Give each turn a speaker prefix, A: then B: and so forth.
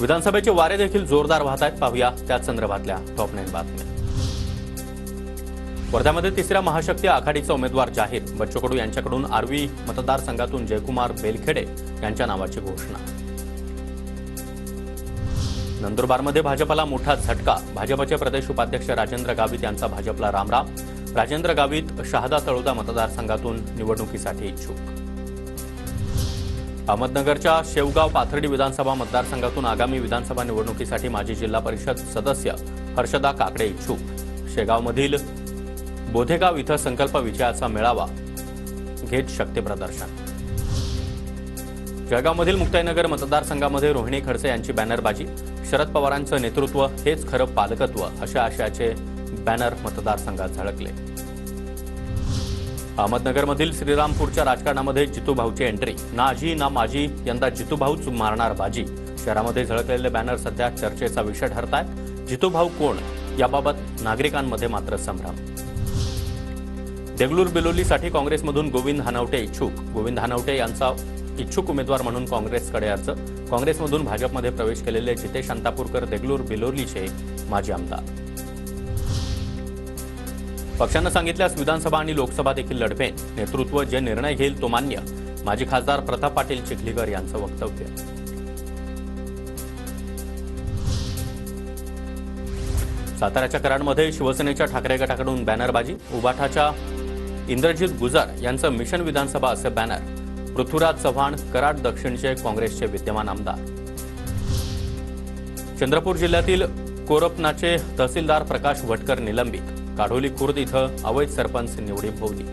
A: विधानसभेचे वारे देखील जोरदार वाहत आहेत. पाहूया त्या संदर्भातल्या टॉप 9 बातम्या. वर्ध्यामध्ये तिसऱ्या महाशक्ती आघाडीचा उमेदवार जाहीर. बच्चू कडू यांच्याकडून आर्वी मतदारसंघातून जयकुमार बेलखेडे यांच्या नावाची घोषणा. नंदुरबारमध्ये भाजपला मोठा झटका. भाजपचे प्रदेश उपाध्यक्ष राजेंद्र गावित यांचा भाजपला रामराम. राजेंद्र गावित शहादा तळोदा मतदारसंघातून निवडणुकीसाठी इच्छुक. अहमदनगरच्या शेवगाव पाथर्डी विधानसभा मतदारसंघातून आगामी विधानसभा निवडणुकीसाठी माजी जिल्हा परिषद सदस्य हर्षदा काकडे इच्छुक. शेगावमधील बोधेगाव इथं संकल्प विजयाचा मेळावा घेत शक्ती प्रदर्शन. जळगावमधील मुक्ताईनगर मतदारसंघामध्ये रोहिणी खडसे यांची बॅनरबाजी. शरद पवारांचं नेतृत्व हेच खरं पालकत्व अशा आशयाचे बॅनर मतदारसंघात झळकले. अहमदनगरमधील श्रीरामपूरच्या राजकारणामध्ये जितूभाऊची एंट्री. ना आजी ना माजी, यंदा जितूभाऊच मारणार बाजी. शहरामध्ये झळकलेले बॅनर सध्या चर्चेचा विषय ठरत आहेत. जितूभाऊ कोण याबाबत नागरिकांमध्ये मात्र संभ्रम. देगलूर बिलोलीसाठी काँग्रेसमधून गोविंद हानवटे इच्छुक. गोविंद हानवटे यांचा इच्छुक उमेदवार म्हणून काँग्रेसकडे अर्ज. काँग्रेसमधून भाजपमध्ये प्रवेश केलेले जितेश अंतापूरकर देगलूर बिलोलीचे माजी आमदार. पक्षानं सांगितल्यास विधानसभा आणि लोकसभा देखील लढवेन. नेतृत्व जे निर्णय घेईल तो मान्य. माजी खासदार प्रताप पाटील चिखलीकर यांचं वक्तव्य. साताऱ्याच्या कराडमध्ये शिवसेनेच्या ठाकरे गटाकडून बॅनरबाजी. उबाठाच्या इंद्रजित गुजर यांचं मिशन विधानसभा असे बॅनर. पृथ्वीराज चव्हाण कराड दक्षिणचे काँग्रेसचे विद्यमान आमदार. चंद्रपूर जिल्ह्यातील कोरपनाचे तहसीलदार प्रकाश वटकर निलंबित. काढोली खुर्द इथं अवैध सरपंच निवडी भोवली.